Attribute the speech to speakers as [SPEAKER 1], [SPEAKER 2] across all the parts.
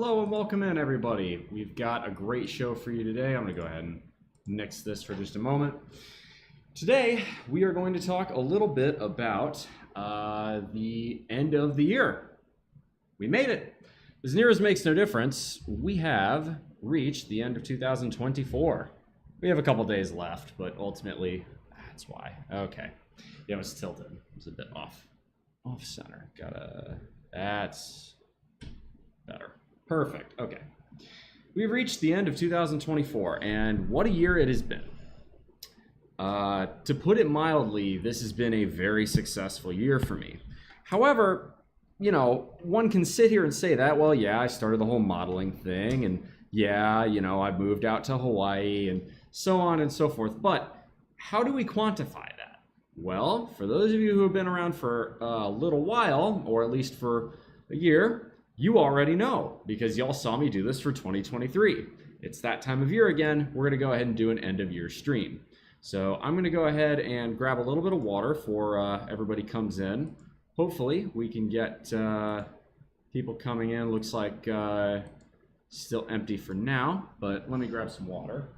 [SPEAKER 1] Hello and welcome in, everybody. We've got a great show for you today. I'm going to go ahead and nix this for just a moment. Today, we are going to talk a little bit about the end of the year. We made it. As near as makes no difference, we have reached the end of 2024. We have a couple days left, but ultimately, that's why. Okay. Yeah, it was tilted. It was a bit off center. That's better. Perfect. Okay. We've reached the end of 2024, and what a year it has been. To put it mildly, this has been a very successful year for me. However, you know, one can sit here and say that, well, yeah, I started the whole modeling thing, and yeah, you know, I moved out to Hawaii, and so on and so forth. But how do we quantify that? Well, for those of you who have been around for a little while, or at least for a year, you already know, because y'all saw me do this for 2023. It's that time of year again. We're going to go ahead and do an end of year stream. So I'm going to go ahead and grab a little bit of water before everybody comes in. Hopefully we can get people coming in. Looks like still empty for now, but let me grab some water.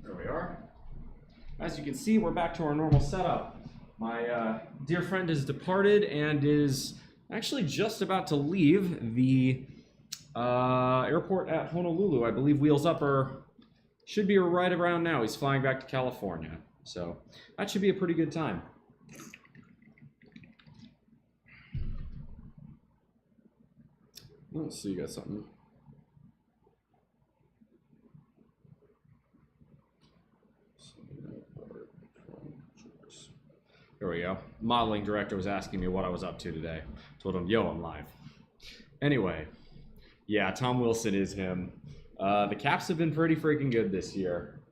[SPEAKER 1] There we are. As you can see, we're back to our normal setup. My dear friend has departed and is actually just about to leave the airport at Honolulu. I believe Wheels Up should be right around now. He's flying back to California. So that should be a pretty good time. Let's see, you got something. There we go. Modeling director was asking me what I was up to today. Told him, yo, I'm live. Anyway, yeah, Tom Wilson is him. The Caps have been pretty freaking good this year.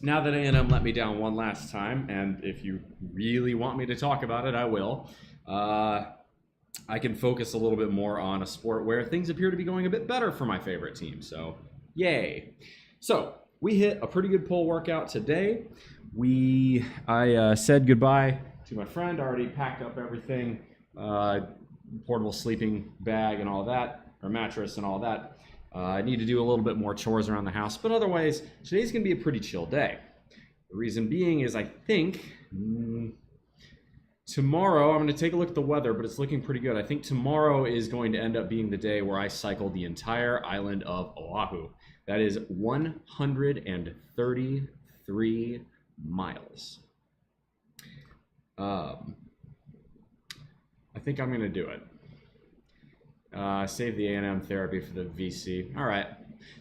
[SPEAKER 1] Now that A&M let me down one last time, and if you really want me to talk about it, I will. I can focus a little bit more on a sport where things appear to be going a bit better for my favorite team, so yay. So, we hit a pretty good pull workout today. I said goodbye to my friend, already packed up everything, portable sleeping bag and all that, or mattress and all that. I need to do a little bit more chores around the house, but otherwise, today's gonna be a pretty chill day. The reason being is I think tomorrow, I'm gonna take a look at the weather, but it's looking pretty good. I think tomorrow is going to end up being the day where I cycle the entire island of Oahu. That is 133 miles. I think I'm gonna do it. Save the A&M therapy for the VC. All right.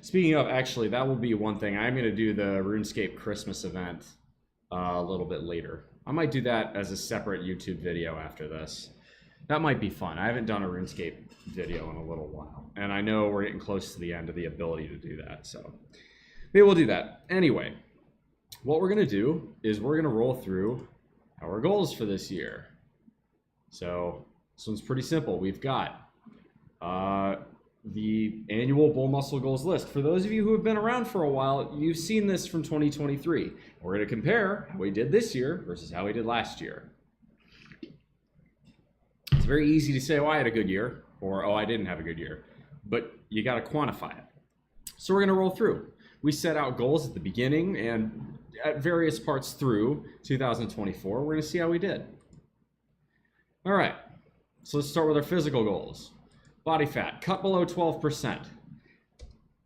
[SPEAKER 1] Speaking of, actually, that will be one thing. I'm gonna do the RuneScape Christmas event a little bit later. I might do that as a separate YouTube video after this. That might be fun. I haven't done a RuneScape video in a little while, and I know we're getting close to the end of the ability to do that, so maybe we'll do that. Anyway, what we're gonna do is we're gonna roll through our goals for this year. So this one's pretty simple. We've got the annual Bull Muscle Goals list. For those of you who have been around for a while, you've seen this from 2023. We're gonna compare how we did this year versus how we did last year. It's very easy to say, oh, I had a good year, or oh, I didn't have a good year, but you got to quantify it. So we're going to roll through. We set out goals at the beginning and at various parts through 2024. We're going to see how we did. All right, so let's start with our physical goals. Body fat, cut below 12%.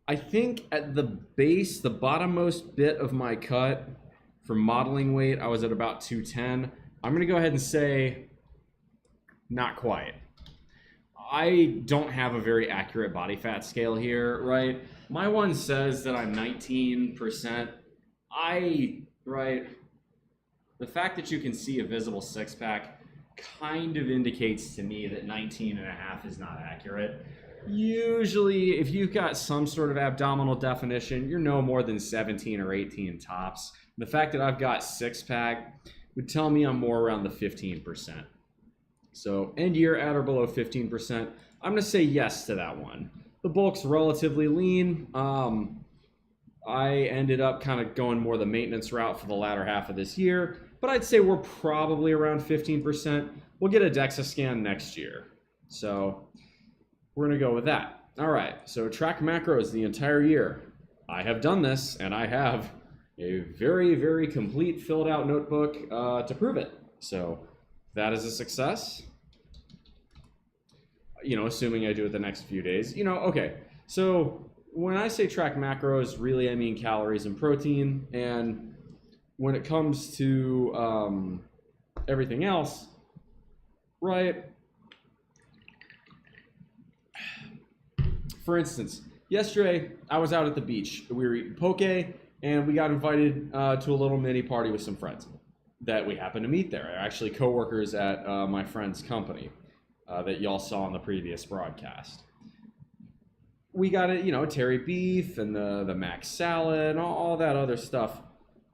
[SPEAKER 1] I think at the base, the bottommost bit of my cut for modeling weight, I was at about 210. I'm going to go ahead and say not quite. I don't have a very accurate body fat scale here, right? My one says that I'm 19%. The fact that you can see a visible six-pack kind of indicates to me that 19.5 is not accurate. Usually, if you've got some sort of abdominal definition, you're no more than 17 or 18 tops. The fact that I've got six-pack would tell me I'm more around the 15%. So end year at or below 15%. I'm going to say yes to that one. The bulk's relatively lean. I ended up kind of going more the maintenance route for the latter half of this year, but I'd say we're probably around 15%. We'll get a DEXA scan next year. So we're going to go with that. All right, so track macros the entire year. I have done this, and I have a very, very complete filled out notebook to prove it. So that is a success. You know, assuming I do it the next few days. You know, okay, so when I say track macros, really I mean calories and protein. And when it comes to everything else, right? For instance, yesterday I was out at the beach. We were eating poke, and we got invited to a little mini party with some friends that we happened to meet there. They're actually coworkers at my friend's company that y'all saw in the previous broadcast. We got it, you know, terry beef and the mac salad and all that other stuff.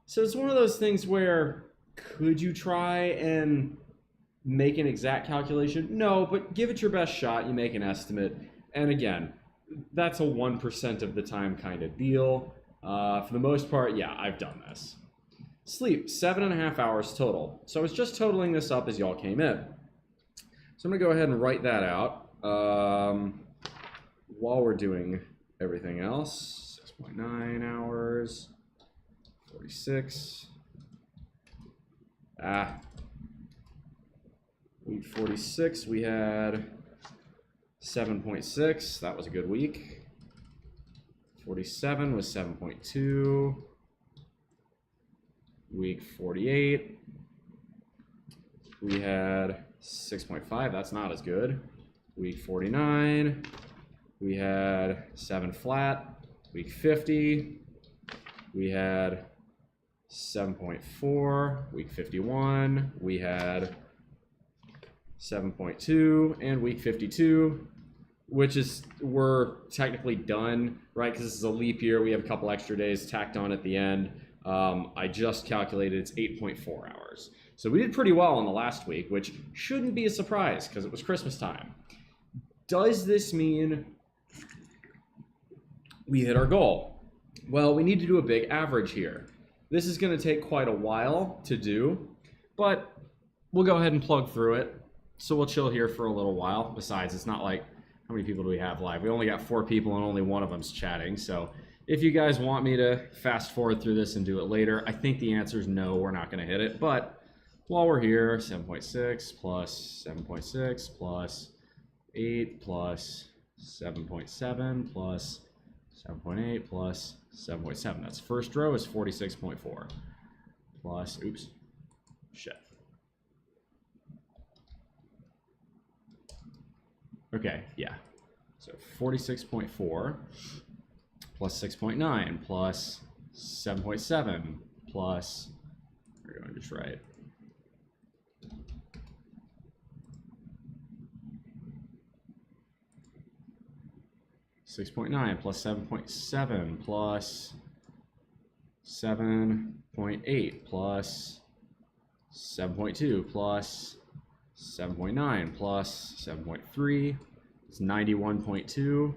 [SPEAKER 1] So it's one of those things where, could you try and make an exact calculation? No, but give it your best shot. You make an estimate. And again, that's a 1% of the time kind of deal. For the most part, yeah, I've done this. Sleep, 7.5 hours total. So I was just totaling this up as y'all came in. So I'm gonna go ahead and write that out while we're doing everything else. 6.9 hours, 46. Week 46, we had 7.6. That was a good week. 47 was 7.2. Week 48, we had 6.5. That's not as good. Week 49, we had 7 flat. Week 50, we had 7.4. Week 51, we had 7.2. And week 52, which is, we're technically done, right? Because this is a leap year. We have a couple extra days tacked on at the end. I just calculated it's 8.4 hours. So we did pretty well in the last week, which shouldn't be a surprise because it was Christmas time. Does this mean we hit our goal? Well, we need to do a big average here. This is going to take quite a while to do, but we'll go ahead and plug through it. So we'll chill here for a little while. Besides, it's not like, how many people do we have live? We only got 4 people and only one of them's chatting. So if you guys want me to fast forward through this and do it later, I think the answer is no, we're not going to hit it. But while we're here, 7.6 plus 7.6 plus 8 plus 7.7 plus 7.8 plus 7.7. That's first row is 46.4 plus, oops, shit. Okay, yeah. So 46.4 plus 6.9 plus 7.7 plus, we're going to just write 6.9 plus 7.7 plus 7.8 plus 7.2 plus 7.9 plus 7.3. It's 91.2.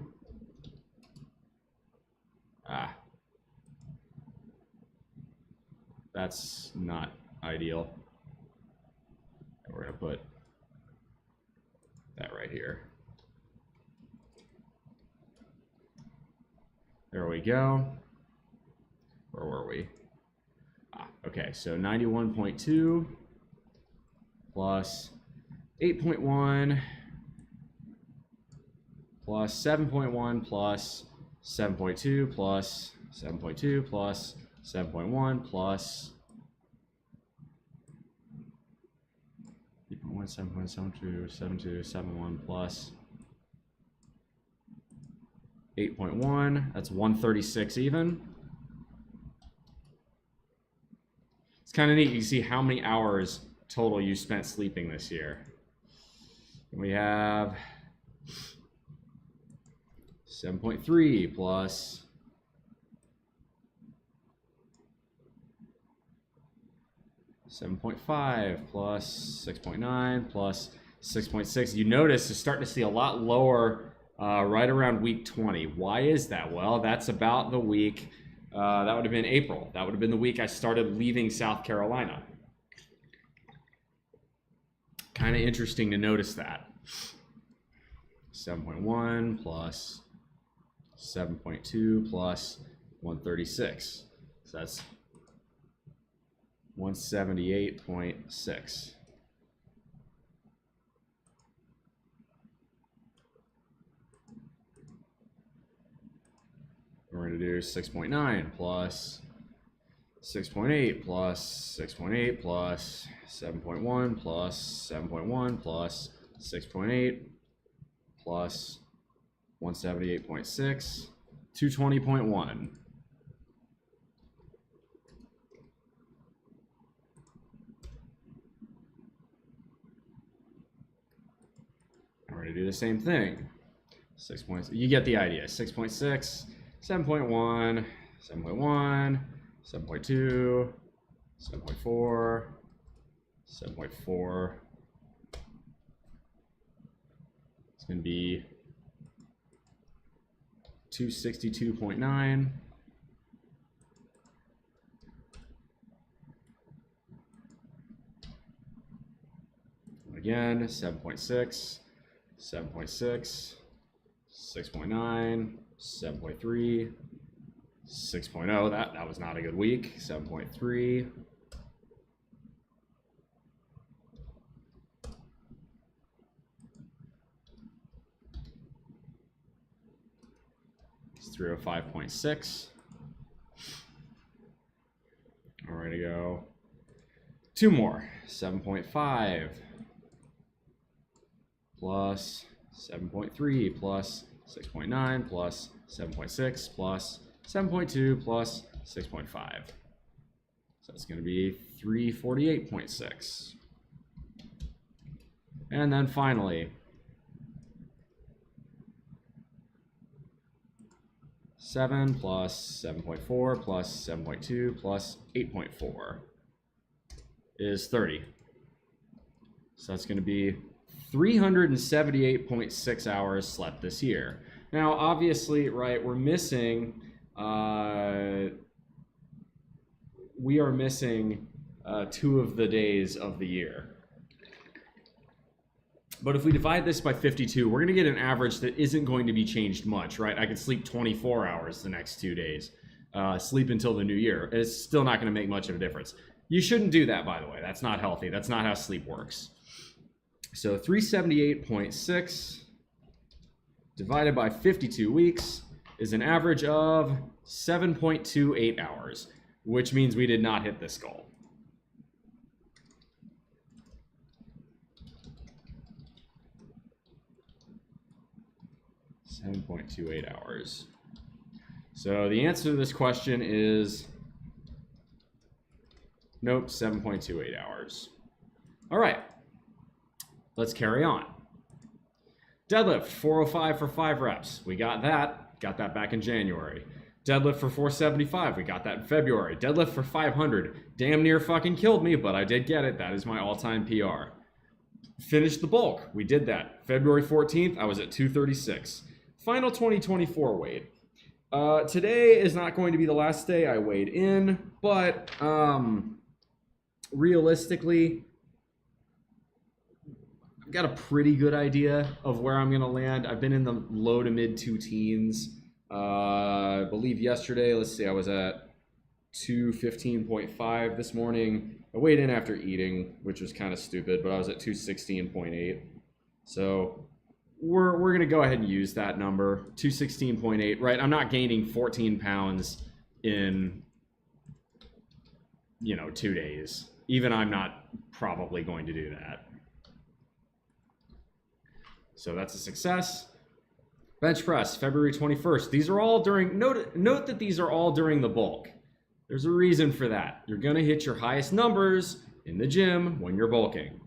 [SPEAKER 1] That's not ideal. We're going to put that right here. There we go. Where were we? Okay, so 91.2 plus 8.1 plus 7.1 plus 7.2 plus 7.2 plus 7.1 plus 8.1, 7.72, 72, 71 plus 8.1. That's 136 even. It's kind of neat. You see how many hours total you spent sleeping this year. We have 7.3 plus 7.5 plus 6.9 plus 6.6. You notice you're starting to see a lot lower right around week 20. Why is that? Well, that's about the week, that would have been April. That would have been the week I started leaving South Carolina. Kind of interesting to notice that. 7.1 plus 7.2 plus 136. So that's 178.6. We're going to do 6.9 plus 6.8 plus 6.8 plus 7.1 plus 7.1 plus 6.8 plus 178.6, 220.1. We're going to do the same thing. 6 points. You get the idea. 6.6, 7.1, 7.1, 7.2, 7.4, 7.4. It's going to be 262.9. Again, 7.6, 7.6, 6.9, 7.3, 6.0. That was not a good week. 7.3. It's 305.6. All right, to go. Two more. 7.5 plus 7.3 plus 6.9 plus 7.6 plus 7.2 plus 6.5. So it's going to be 348.6. And then finally, 7 plus 7.4 plus 7.2 plus 8.4 is 30. So that's going to be 378.6 hours slept this year. Now, obviously, right, we're missing, we are missing 2 of the days of the year. But if we divide this by 52, we're going to get an average that isn't going to be changed much, right? I could sleep 24 hours the next 2 days, sleep until the new year. It's still not going to make much of a difference. You shouldn't do that, by the way. That's not healthy. That's not how sleep works. So 378.6 divided by 52 weeks is an average of 7.28 hours, which means we did not hit this goal. .28 hours. So the answer to this question is nope, 7.28 hours. All right, let's carry on. Deadlift 405 for 5 reps. We got that back in January. Deadlift for 475. We got that in February. Deadlift for 500. Damn near fucking killed me, but I did get it. That is my all-time PR. Finished the bulk. We did that. February 14th, I was at 236. Final 2024 weight. Today is not going to be the last day I weighed in, but realistically, I've got a pretty good idea of where I'm going to land. I've been in the low to mid 2 teens. I believe yesterday, let's see, I was at 215.5 this morning. I weighed in after eating, which was kind of stupid, but I was at 216.8. So we're going to go ahead and use that number, 216.8, right? I'm not gaining 14 pounds in, 2 days. Even I'm not probably going to do that. So that's a success. Bench press, February 21st. These are all during, note that these are all during the bulk. There's a reason for that. You're going to hit your highest numbers in the gym when you're bulking.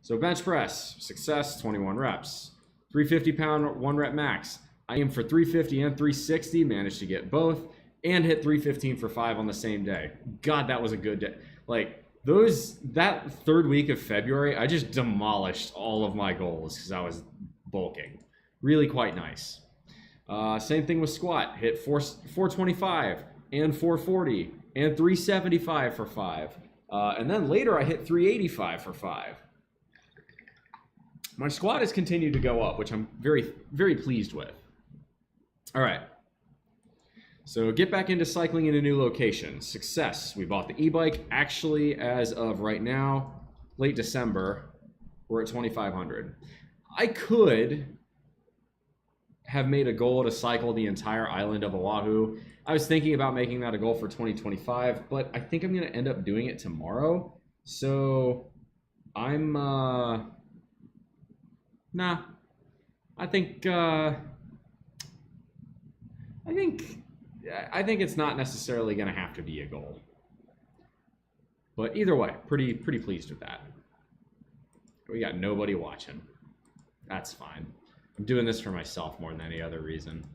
[SPEAKER 1] So bench press, success, 21 reps. 350 pound 1 rep max. I aim for 350 and 360, managed to get both, and hit 315 for 5 on the same day. God, that was a good day. Like that third week of February, I just demolished all of my goals because I was bulking. Really quite nice. Same thing with squat. Hit 425 and 440 and 375 for 5. And then later I hit 385 for 5. My squat has continued to go up, which I'm very, very pleased with. All right. So get back into cycling in a new location. Success. We bought the e-bike. Actually, as of right now, late December, we're at 2,500. I could have made a goal to cycle the entire island of Oahu. I was thinking about making that a goal for 2025, but I think I'm going to end up doing it tomorrow. So I'm, I think it's not necessarily going to have to be a goal. But either way, pretty pleased with that. We got nobody watching. That's fine. I'm doing this for myself more than any other reason.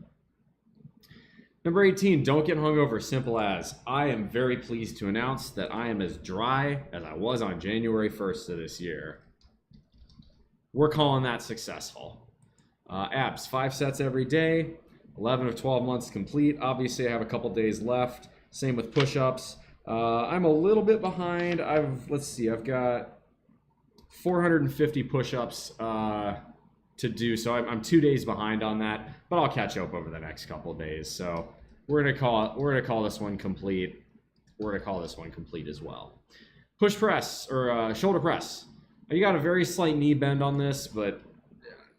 [SPEAKER 1] Number 18, don't get hungover. Simple as. I am very pleased to announce that I am as dry as I was on January 1st of this year. We're calling that successful. Abs, 5 sets every day. 11 of 12 months complete. Obviously, I have a couple days left. Same with push-ups. I'm a little bit behind. I've got 450 push-ups to do, so I'm 2 days behind on that, but I'll catch up over the next couple of days. So we're gonna call this one complete. We're gonna call this one complete as well. Push press or shoulder press. You got a very slight knee bend on this, but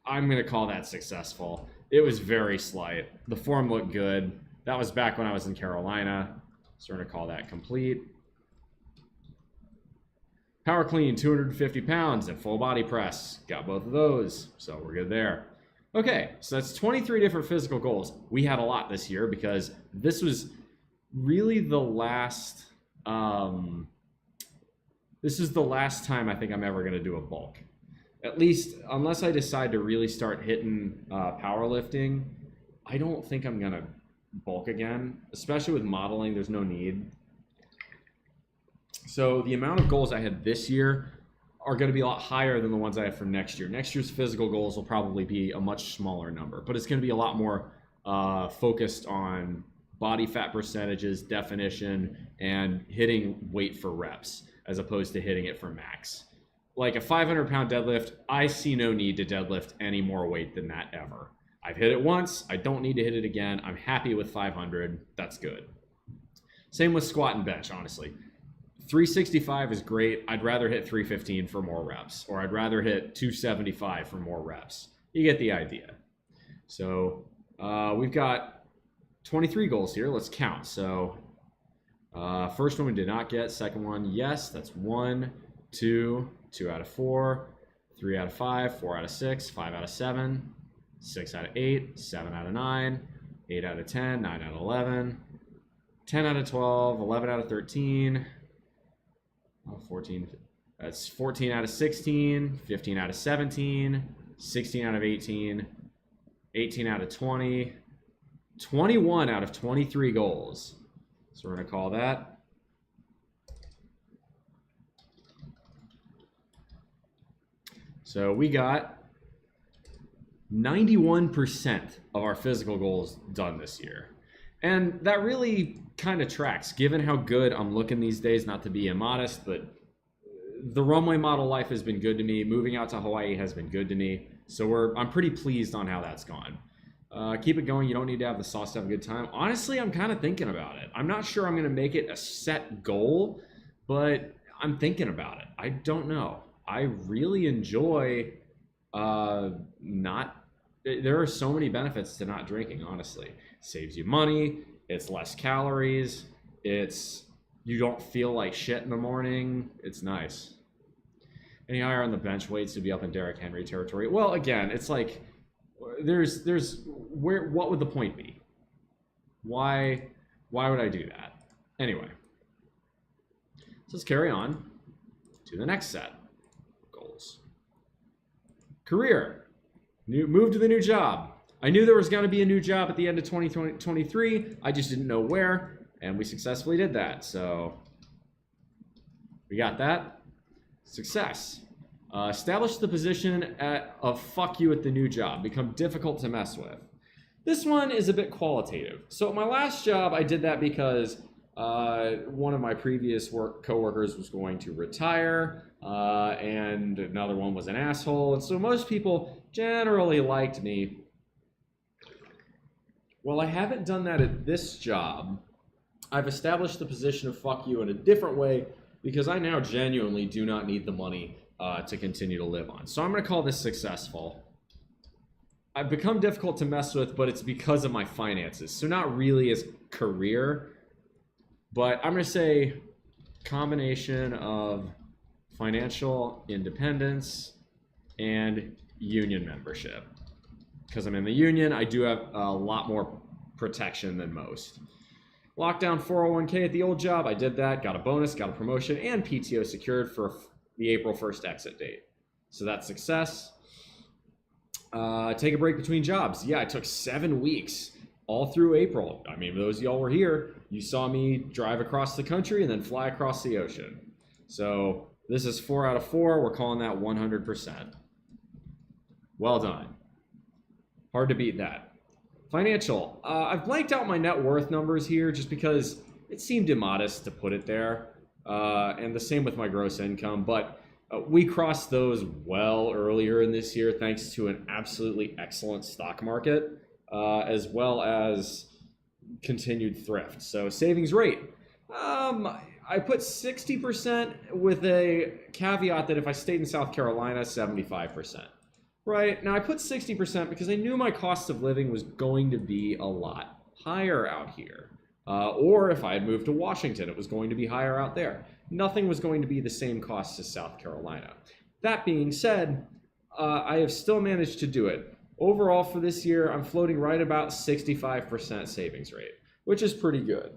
[SPEAKER 1] I'm gonna call that successful. It was very slight. The form looked good. That was back when I was in Carolina. So we're gonna call that complete. Power clean, 250 pounds and full body press. Got both of those, so we're good there. Okay, so that's 23 different physical goals. We had a lot this year because this was really the last, this is the last time I think I'm ever gonna do a bulk. At least, unless I decide to really start hitting powerlifting, I don't think I'm gonna bulk again, especially with modeling, there's no need. So the amount of goals I had this year are going to be a lot higher than the ones I have for next year. Next year's physical goals will probably be a much smaller number, but it's going to be a lot more focused on body fat percentages, definition, and hitting weight for reps as opposed to hitting it for max. Like a 500-pound deadlift, I see no need to deadlift any more weight than that ever. I've hit it once. I don't need to hit it again. I'm happy with 500. That's good. Same with squat and bench, honestly. 365 is great. I'd rather hit 315 for more reps, or I'd rather hit 275 for more reps. You get the idea. So we've got 23 goals here. Let's count. So first one we did not get. Second one, yes. That's 1, 2, 2 out of 4, 3 out of 5, 4 out of 6, 5 out of 7, 6 out of 8, 7 out of 9, 8 out of 10, 9 out of 11, 10 out of 12, 11 out of 13, 14. That's 14 out of 16, 15 out of 17, 16 out of 18, 18 out of 20, 21 out of 23 goals. So we're going to call that. So we got 91% of our physical goals done this year. And that really kind of tracks, given how good I'm looking these days, not to be immodest, but the runway model life has been good to me. Moving out to Hawaii has been good to me. So I'm pretty pleased on how that's gone. Keep it going. You don't need to have the sauce to have a good time. Honestly, I'm kind of thinking about it. I'm not sure I'm going to make it a set goal, but I'm thinking about it. I don't know. I really enjoy there are so many benefits to not drinking, honestly. It saves you money. It's less calories. You don't feel like shit in the morning. It's nice. Any higher on the bench weights to be up in Derrick Henry territory? Well, again, it's like what would the point be? Why would I do that? Anyway, so let's carry on to the next set of goals. Career. Move to the new job. I knew there was going to be a new job at the end of 2023. I just didn't know where, and we successfully did that. So we got that. Success. Establish the position of fuck you at the new job. Become difficult to mess with. This one is a bit qualitative. So at my last job, I did that because one of my previous coworkers was going to retire, and another one was an asshole. And so most people generally liked me. Well, I haven't done that at this job. I've established the position of fuck you in a different way because I now genuinely do not need the money to continue to live on. So I'm going to call this successful. I've become difficult to mess with, but it's because of my finances. So not really as career, but I'm going to say combination of financial independence and union membership. Because I'm in the union, I do have a lot more protection than most. Lockdown 401k at the old job, I did that, got a bonus, got a promotion, and PTO secured for the April 1st exit date. So that's success. Take a break between jobs. Yeah, I took 7 weeks all through April. I mean, those of y'all were here, you saw me drive across the country and then fly across the ocean. So this is 4 out of 4. We're calling that 100%. Well done. Hard to beat that. Financial. I've blanked out my net worth numbers here just because it seemed immodest to put it there. And the same with my gross income. But we crossed those well earlier in this year thanks to an absolutely excellent stock market, as well as continued thrift. So savings rate. I put 60% with a caveat that if I stayed in South Carolina, 75%. Right, now I put 60% because I knew my cost of living was going to be a lot higher out here. Or if I had moved to Washington, it was going to be higher out there. Nothing was going to be the same cost as South Carolina. That being said, I have still managed to do it. Overall for this year, I'm floating right about 65% savings rate, which is pretty good,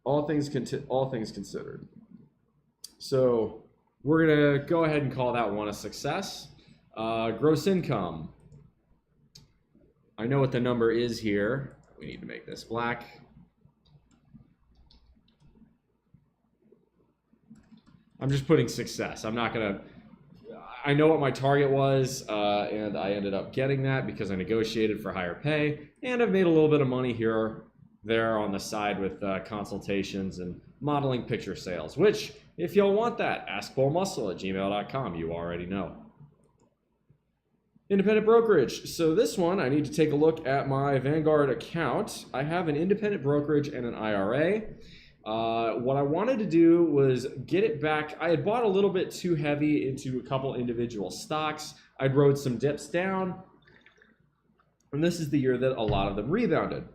[SPEAKER 1] all things considered. So we're gonna go ahead and call that one a success. Gross income. I know what the number is here. We need to make this black. I'm just putting success. I'm not gonna, I know what my target was, and I ended up getting that because I negotiated for higher pay, and I've made a little bit of money here, there on the side with consultations and modeling picture sales, which if y'all want that, askbullmuscle@gmail.com, you already know. Independent brokerage. So this one, I need to take a look at my Vanguard account. I have an independent brokerage and an IRA. What I wanted to do was get it back. I had bought a little bit too heavy into a couple individual stocks. I'd rode some dips down. And this is the year that a lot of them rebounded.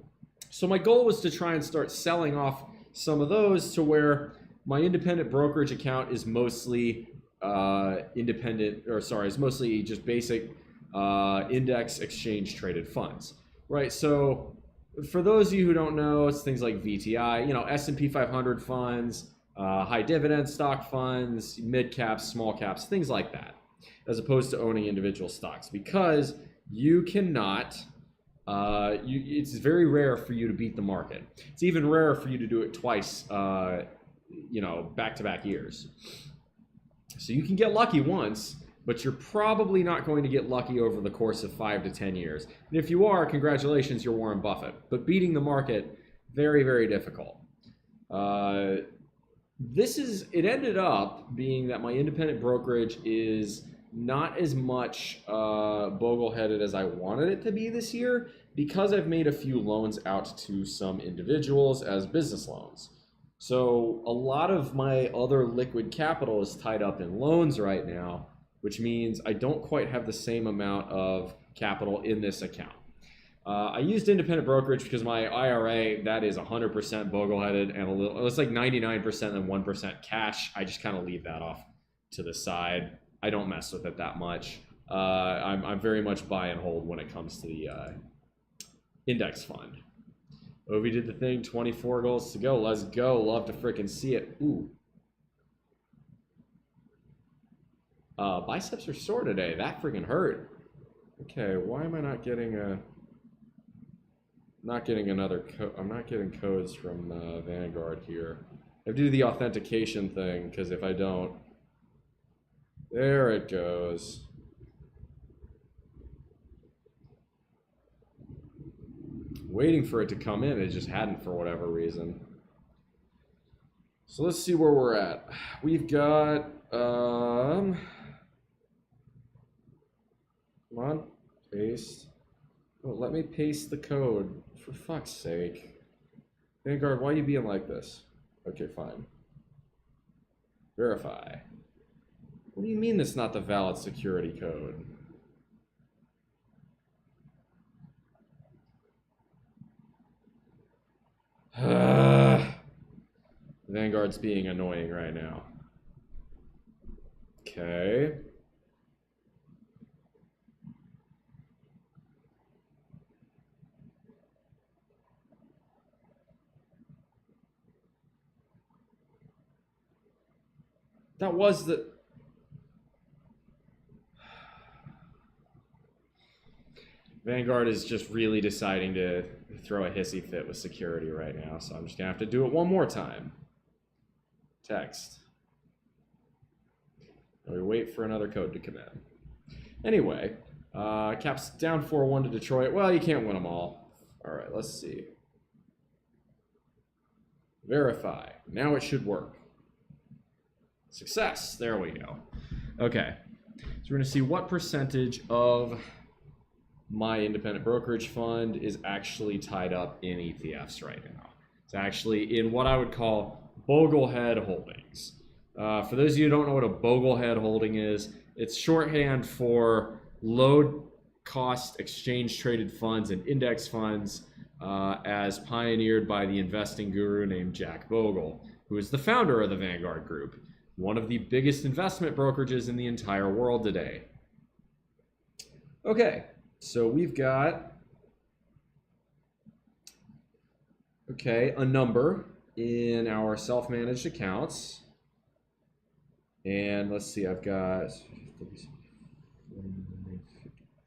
[SPEAKER 1] So my goal was to try and start selling off some of those to where my independent brokerage account is mostly is mostly just basic index exchange traded funds, right? So for those of you who don't know, it's things like VTI, S&P 500 funds, high dividend stock funds, mid caps, small caps, things like that, as opposed to owning individual stocks, because you cannot, it's very rare for you to beat the market. It's even rarer for you to do it twice, back-to-back years. So you can get lucky once, but you're probably not going to get lucky over the course of 5 to 10 years. And if you are, congratulations, you're Warren Buffett. But beating the market, very, very difficult. It ended up being that my independent brokerage is not as much bogle-headed as I wanted it to be this year because I've made a few loans out to some individuals as business loans. So a lot of my other liquid capital is tied up in loans right now, which means I don't quite have the same amount of capital in this account. I used independent brokerage because my IRA, that is 100% bogle-headed and it's like 99% and 1% cash. I just kind of leave that off to the side. I don't mess with it that much. I'm very much buy and hold when it comes to the index fund. Ovi did the thing, 24 goals to go. Let's go. Love to freaking see it. Ooh. Biceps are sore today. That freaking hurt. Okay, why am I not getting another code? I'm not getting codes from Vanguard here. I have to do the authentication thing because if I don't, There it goes. Waiting for it to come in, it just hadn't for whatever reason. So let's see where we're at. We've got, come on, paste. Oh, let me paste the code, for fuck's sake. Vanguard, why are you being like this? Okay, fine. Verify. What do you mean that's not the valid security code? Vanguard's being annoying right now. Okay. That was the... Vanguard is just really deciding to throw a hissy fit with security right now, so I'm just gonna have to do it one more time. Text. And we wait for another code to come in. Anyway, Caps down 4-1 to Detroit. Well, you can't win them all. All right, let's see. Verify. Now it should work. Success. There we go. Okay, so we're going to see what percentage of my independent brokerage fund is actually tied up in ETFs right now. It's actually in what I would call Boglehead holdings. For those of you who don't know what a Boglehead holding is, it's shorthand for low cost exchange traded funds and index funds as pioneered by the investing guru named Jack Bogle, who is the founder of the Vanguard Group, one of the biggest investment brokerages in the entire world today. Okay, so we've got, a number in our self-managed accounts. And let's see, I've got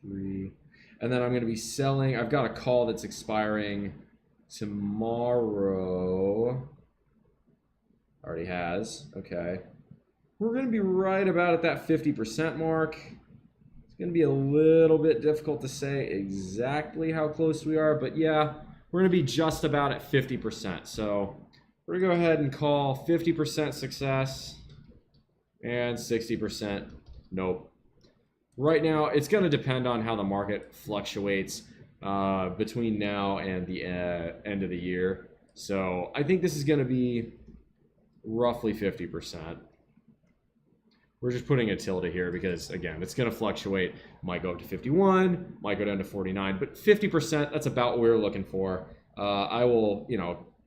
[SPEAKER 1] 3. And then I'm going to be selling, I've got a call that's expiring tomorrow. Already has, okay. We're going to be right about at that 50% mark. It's going to be a little bit difficult to say exactly how close we are, but yeah, we're going to be just about at 50%. So we're going to go ahead and call 50% success and 60% nope. Right now, it's going to depend on how the market fluctuates between now and the end of the year. So I think this is going to be roughly 50%. We're just putting a tilde here because, again, it's going to fluctuate. Might go up to 51, might go down to 49, but 50%, that's about what we're looking for. I will,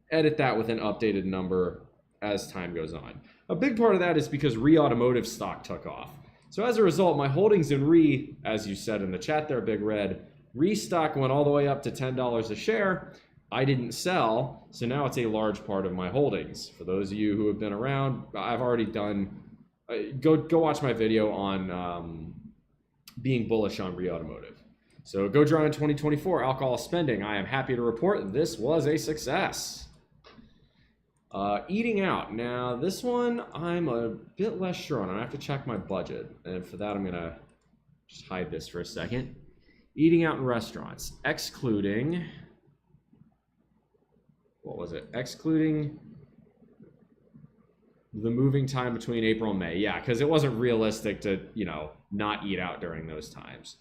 [SPEAKER 1] edit that with an updated number as time goes on. A big part of that is because RE Automotive stock took off. So as a result, my holdings in RE, as you said in the chat there, Big Red, RE stock went all the way up to $10 a share. I didn't sell, so now it's a large part of my holdings. For those of you who have been around, I've already done... Go watch my video on being bullish on RE Automotive. So go draw in 2024 alcohol spending. I am happy to report this was a success. Eating out. Now this one I'm a bit less sure on. I have to check my budget, and for that I'm gonna just hide this for a second. Eating out in restaurants, excluding, what was it? Excluding the moving time between April and May. Yeah, because it wasn't realistic to, not eat out during those times.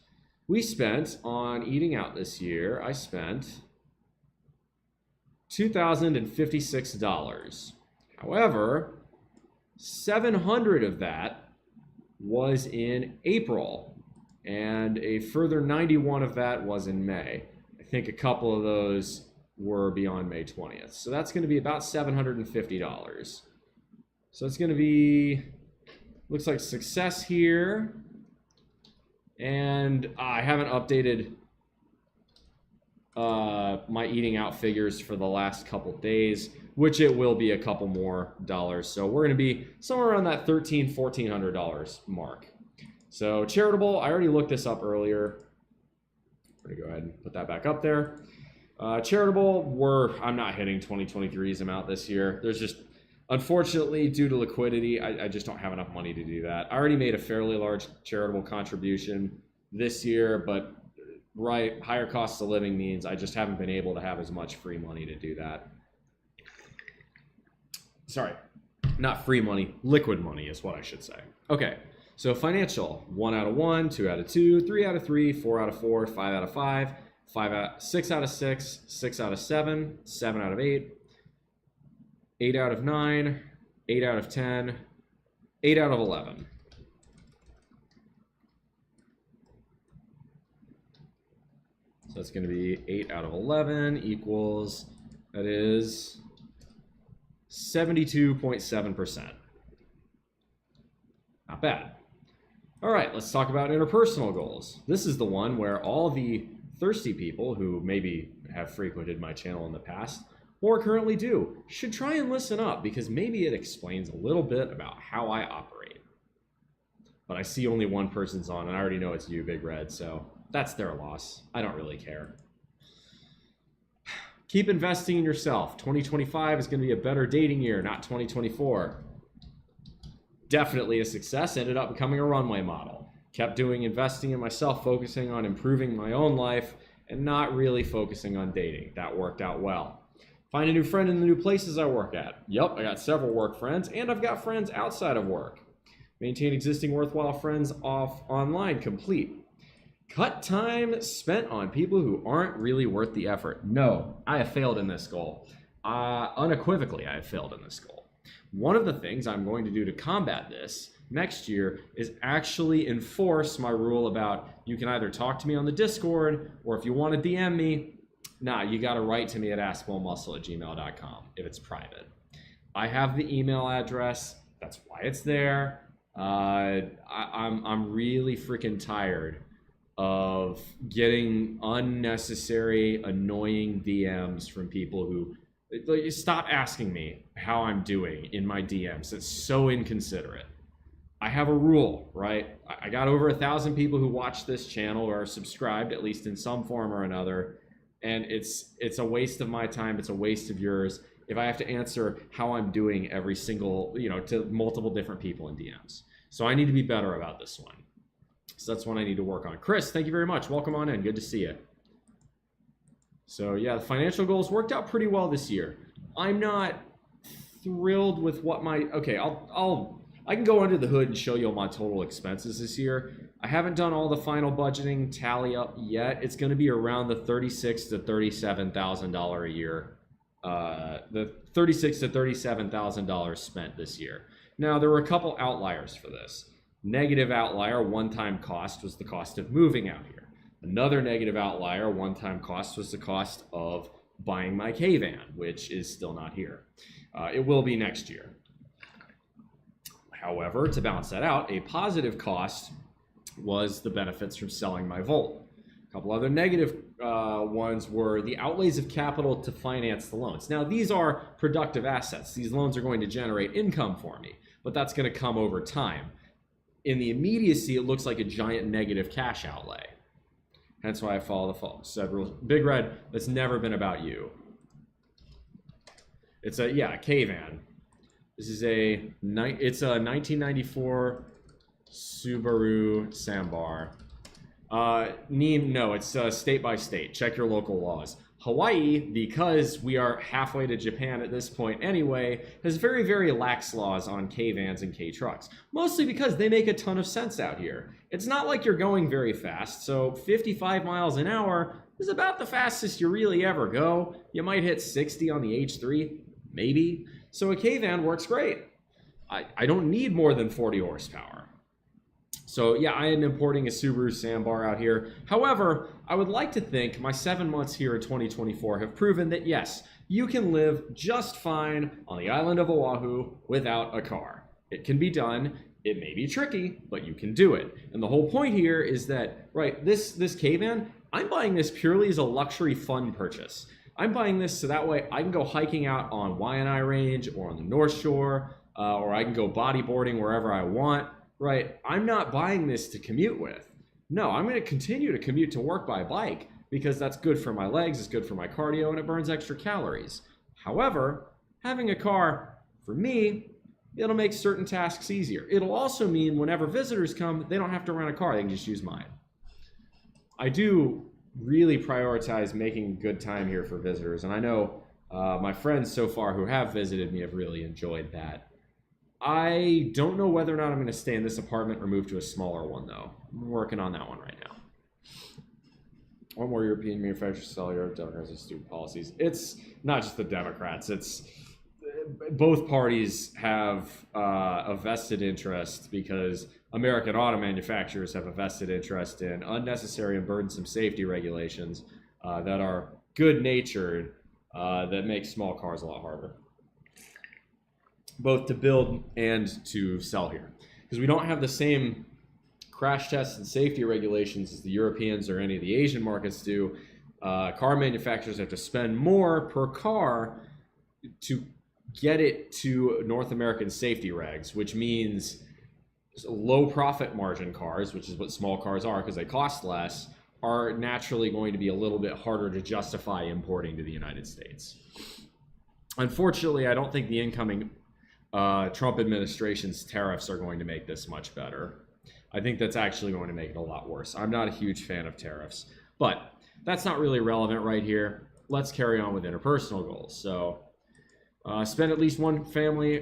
[SPEAKER 1] We spent on eating out this year, I spent $2,056. However, $700 of that was in April, and a further $91 of that was in May. I think a couple of those were beyond May 20th. So that's going to be about $750. So it's going to be, looks like success here. And I haven't updated my eating out figures for the last couple days, which it will be a couple more dollars. So we're going to be somewhere around that $1,300, $1,400 mark. So Charitable, I already looked this up earlier. I'm going to go ahead and put that back up there. Charitable, I'm not hitting 2023's amount this year. There's just Unfortunately, due to liquidity, I just don't have enough money to do that. I already made a fairly large charitable contribution this year, but higher costs of living means I just haven't been able to have as much free money to do that. Sorry, not free money, liquid money is what I should say. Okay, so financial, 1 out of 1, 2 out of 2, 3 out of 3, 4 out of 4, 5 out of 5, 6 out of 6, 6 out of 7, 7 out of 8, 8 out of 9, 8 out of 10, 8 out of 11. So that's going to be 8 out of 11 equals, that is 72.7%. Not bad. All right, let's talk about interpersonal goals. This is the one where all the thirsty people who maybe have frequented my channel in the past or currently do should try and listen up, because maybe it explains a little bit about how I operate. But I see only one person's on, and I already know it's you, Big Red, so that's their loss. I don't really care. Keep investing in yourself. 2025 is going to be a better dating year, not 2024. Definitely a success. Ended up becoming a runway model. Kept doing investing in myself, focusing on improving my own life, and not really focusing on dating. That worked out well. Find a new friend in the new places I work at. Yup, I got several work friends, and I've got friends outside of work. Maintain existing worthwhile friends off online. Complete. Cut time spent on people who aren't really worth the effort. No, I have failed in this goal. Unequivocally, I have failed in this goal. One of the things I'm going to do to combat this next year is actually enforce my rule about you can either talk to me on the Discord, or if you want to DM me, nah, you got to write to me at askmomuscle@gmail.com if it's private. I have the email address. That's why it's there. I'm really freaking tired of getting unnecessary, annoying DMs from people who stop asking me how I'm doing in my DMs. It's so inconsiderate. I have a rule, right? I got over 1,000 people who watch this channel or are subscribed, at least in some form or another. And it's a waste of my time. It's a waste of yours if I have to answer how I'm doing every single, to multiple different people in DMs. So I need to be better about this one. So that's one I need to work on. Chris, thank you very much. Welcome on in. Good to see you. So yeah, the financial goals worked out pretty well this year. I'm not thrilled with what I can go under the hood and show you all my total expenses this year. I haven't done all the final budgeting tally up yet. It's going to be around the $36,000 to $37,000 a year. The $36,000 to $37,000 spent this year. Now, there were a couple outliers for this. Negative outlier, one-time cost, was the cost of moving out here. Another negative outlier, one-time cost, was the cost of buying my K-van, which is still not here. It will be next year. However, to balance that out, a positive cost was the benefits from selling my Volt. A couple other negative ones were the outlays of capital to finance the loans. Now, these are productive assets. These loans are going to generate income for me, but that's going to come over time. In the immediacy, it looks like a giant negative cash outlay. Hence why I follow the said rules. Big Red, that's never been about you. It's a K-van. This is a 1994 Subaru Sambar. No, it's state by state. Check your local laws. Hawaii, because we are halfway to Japan at this point anyway, has very, very lax laws on K-vans and K-trucks. Mostly because they make a ton of sense out here. It's not like you're going very fast, so 55 miles an hour is about the fastest you really ever go. You might hit 60 on the H3, maybe. So a K-van works great. I don't need more than 40 horsepower. So yeah, I am importing a Subaru Sambar out here. However, I would like to think my 7 months here in 2024 have proven that yes, you can live just fine on the island of Oahu without a car. It can be done. It may be tricky, but you can do it. And the whole point here is that, right, this K-van, I'm buying this purely as a luxury fun purchase. I'm buying this so that way I can go hiking out on Waianae Range or on the North Shore, or I can go bodyboarding wherever I want. Right, I'm not buying this to commute with. No, I'm going to continue to commute to work by bike because that's good for my legs, it's good for my cardio, and it burns extra calories. However, having a car For me, it'll make certain tasks easier. It'll also mean whenever visitors come, they don't have to rent a car, they can just use mine. I do really prioritize making good time here for visitors, and I know my friends so far who have visited me have really enjoyed that. I don't know whether or not I'm going to stay in this apartment or move to a smaller one, though. I'm working on that one right now. One more European manufacturers sell Europe, Democrats and student policies. It's not just the Democrats. It's both parties have a vested interest, because American auto manufacturers have a vested interest in unnecessary and burdensome safety regulations that are good-natured, that make small cars a lot harder, both to build and to sell here. Because we don't have the same crash tests and safety regulations as the Europeans or any of the Asian markets do. Car manufacturers have to spend more per car to get it to North American safety regs, which means low profit margin cars, which is what small cars are because they cost less, are naturally going to be a little bit harder to justify importing to the United States. Unfortunately, I don't think the incoming Trump administration's tariffs are going to make this much better. I think that's actually going to make it a lot worse. I'm not a huge fan of tariffs, but that's not really relevant right here. Let's carry on with interpersonal goals. So spend at least one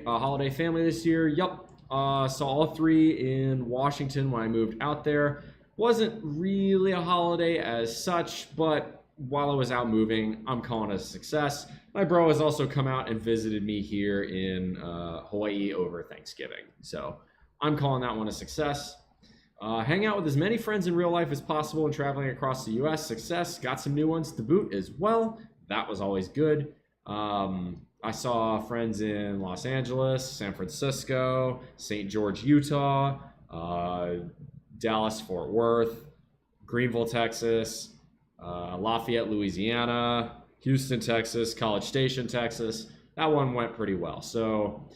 [SPEAKER 1] holiday family this year. Yup. Saw all three in Washington when I moved out there. Wasn't really a holiday as such, but while I was out moving, I'm calling it a success. My bro has also come out and visited me here in Hawaii over Thanksgiving. So I'm calling that one a success. Hang out with as many friends in real life as possible and traveling across the U.S. Success. Got some new ones to boot as well. That was always good. I saw friends in Los Angeles, San Francisco, St. George, Utah, Dallas, Fort Worth, Greenville, Texas, Lafayette, Louisiana, Houston, Texas, College Station, Texas. That one went pretty well. So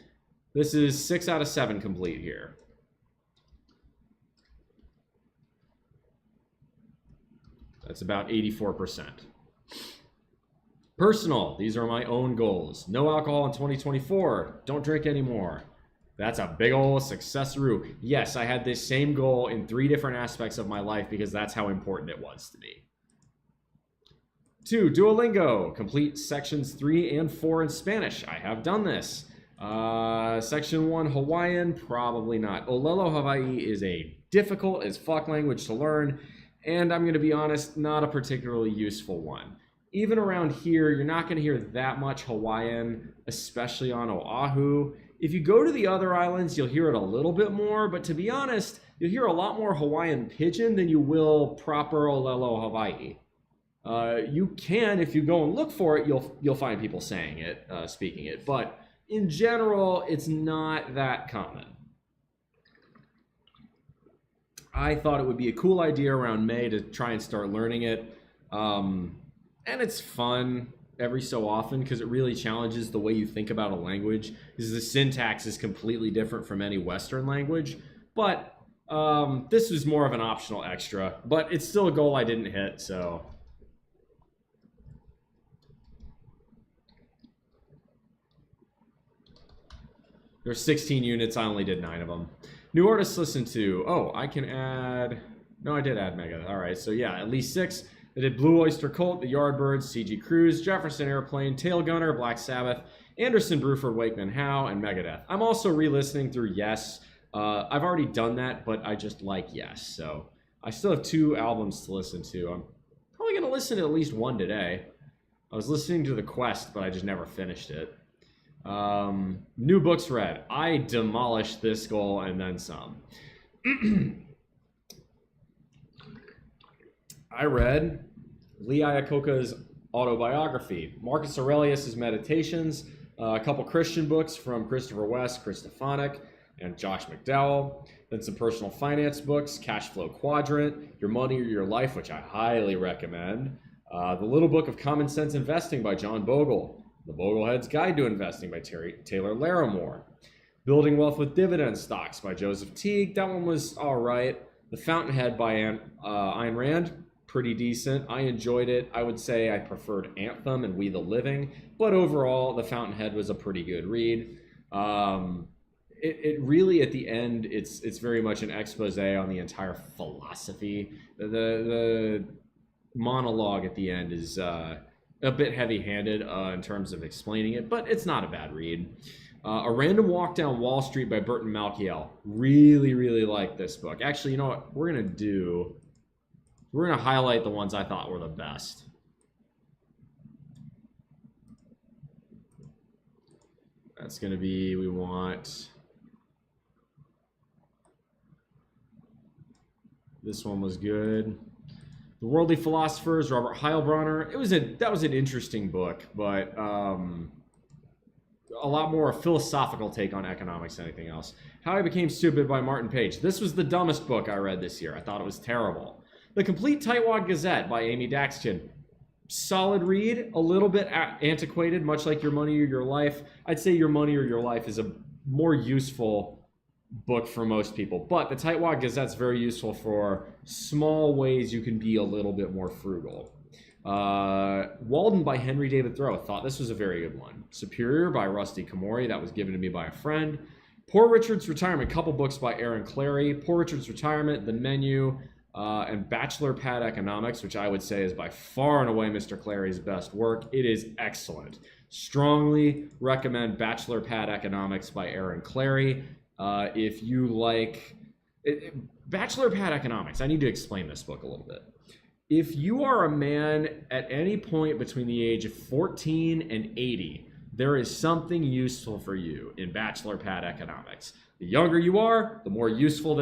[SPEAKER 1] this is 6 out of 7 complete here. That's about 84%. Personal, these are my own goals. No alcohol in 2024. Don't drink anymore. That's a big old success-roo. Yes, I had this same goal in 3 different aspects of my life because that's how important it was to me. 2, Duolingo. Complete sections 3 and 4 in Spanish. I have done this. Section 1, Hawaiian, probably not. Olelo Hawaii is a difficult as fuck language to learn, and I'm going to be honest, not a particularly useful one. Even around here, you're not going to hear that much Hawaiian, especially on Oahu. If you go to the other islands, you'll hear it a little bit more, but to be honest, you'll hear a lot more Hawaiian pidgin than you will proper Olelo Hawaii. You can, if you go and look for it, you'll find people saying it, speaking it, but in general, it's not that common. I thought it would be a cool idea around May to try and start learning it. And it's fun every so often because it really challenges the way you think about a language, because the syntax is completely different from any Western language. But this was more of an optional extra, but it's still a goal I didn't hit, so. There's 16 units, I only did 9 of them. New artists listen to, oh, I can add, no, I did add Megadeth. All right, so yeah, at least 6. I did Blue Oyster Cult, The Yardbirds, CG Cruise, Jefferson Airplane, Tail Gunner, Black Sabbath, Anderson, Bruford, Wakeman Howe, and Megadeth. I'm also re-listening through Yes. I've already done that, but I just like Yes. So I still have 2 albums to listen to. I'm probably going to listen to at least one today. I was listening to The Quest, but I just never finished it. New books read. I demolished this goal and then some. I read Lee Iacocca's autobiography, Marcus Aurelius' Meditations, a couple Christian books from Christopher West, Christophonic, and Josh McDowell, then some personal finance books, Cash Flow Quadrant, Your Money or Your Life, which I highly recommend, The Little Book of Common Sense Investing by John Bogle, The Boglehead's Guide to Investing by Taylor Larimore, Building Wealth with Dividend Stocks by Joseph Teague, that one was all right, The Fountainhead by Ayn Rand, pretty decent. I enjoyed it. I would say I preferred Anthem and We the Living, but overall, The Fountainhead was a pretty good read. It really, at the end, it's very much an expose on the entire philosophy. The monologue at the end is a bit heavy-handed in terms of explaining it, but it's not a bad read. A Random Walk Down Wall Street by Burton Malkiel. Really, really like this book. Actually, you know what we're gonna do? We're gonna highlight the ones I thought were the best. That's gonna be, we want... This one was good. The Worldly Philosophers, Robert Heilbronner. That was an interesting book, but a lot more a philosophical take on economics than anything else. How I Became Stupid by Martin Page. This was the dumbest book I read this year. I thought it was terrible. The Complete Tightwad Gazette by Amy Daxton. Solid read, a little bit antiquated, much like Your Money or Your Life. I'd say Your Money or Your Life is a more useful book for most people, but the Tightwad Gazette's very useful for small ways you can be a little bit more frugal. Walden by Henry David Thoreau. Thought this was a very good one. Superior by Rusty Komori. That was given to me by a friend. Poor Richard's Retirement. Couple books by Aaron Clary. Poor Richard's Retirement, The Menu, and Bachelor Pad Economics, which I would say is by far and away Mr. Clary's best work. It is excellent. Strongly recommend Bachelor Pad Economics by Aaron Clary. If you like Bachelor Pad Economics, I need to explain this book a little bit. If you are a man at any point between the age of 14 and 80, there is something useful for you in Bachelor Pad Economics. The younger you are, the more useful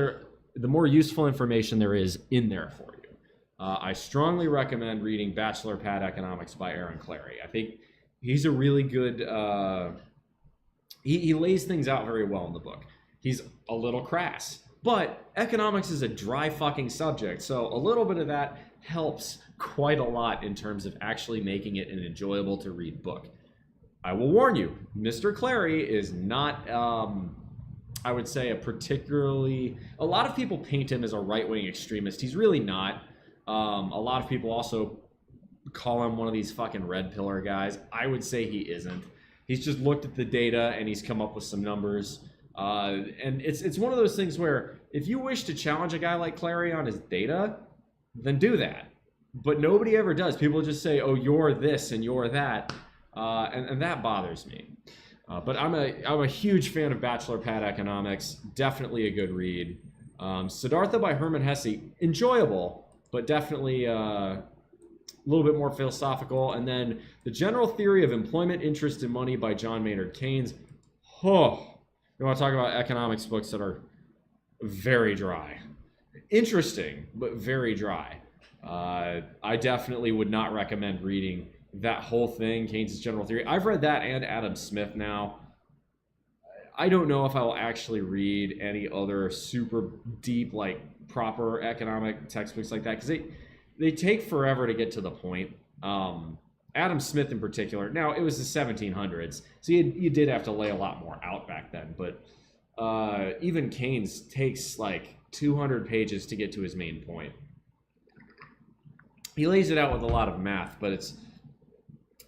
[SPEAKER 1] information there is in there for you. I strongly recommend reading Bachelor Pad Economics by Aaron Clary. I think he's a really good. He lays things out very well in the book. He's a little crass, but economics is a dry fucking subject, so a little bit of that helps quite a lot in terms of actually making it an enjoyable to read book. I will warn you, Mr. Clary is not, I would say, a lot of people paint him as a right-wing extremist. He's really not. A lot of people also call him one of these fucking red pillar guys. I would say he isn't. He's just looked at the data and he's come up with some numbers. And it's one of those things where if you wish to challenge a guy like Clary on his data, then do that. But nobody ever does. People just say, oh, you're this and you're that. And that bothers me. But I'm a huge fan of Bachelor Pad Economics. Definitely a good read. Siddhartha by Hermann Hesse. Enjoyable, but definitely a little bit more philosophical. And then The General Theory of Employment, Interest, and Money by John Maynard Keynes. Oh, you want to talk about economics books that are very dry. Interesting, but very dry. I definitely would not recommend reading that whole thing, Keynes' General Theory. I've read that and Adam Smith now. I don't know if I will actually read any other super deep, like proper economic textbooks like that, because they take forever to get to the point. Adam Smith in particular. Now, it was the 1700s, so you did have to lay a lot more out back then, but even Keynes takes like 200 pages to get to his main point. He lays it out with a lot of math, but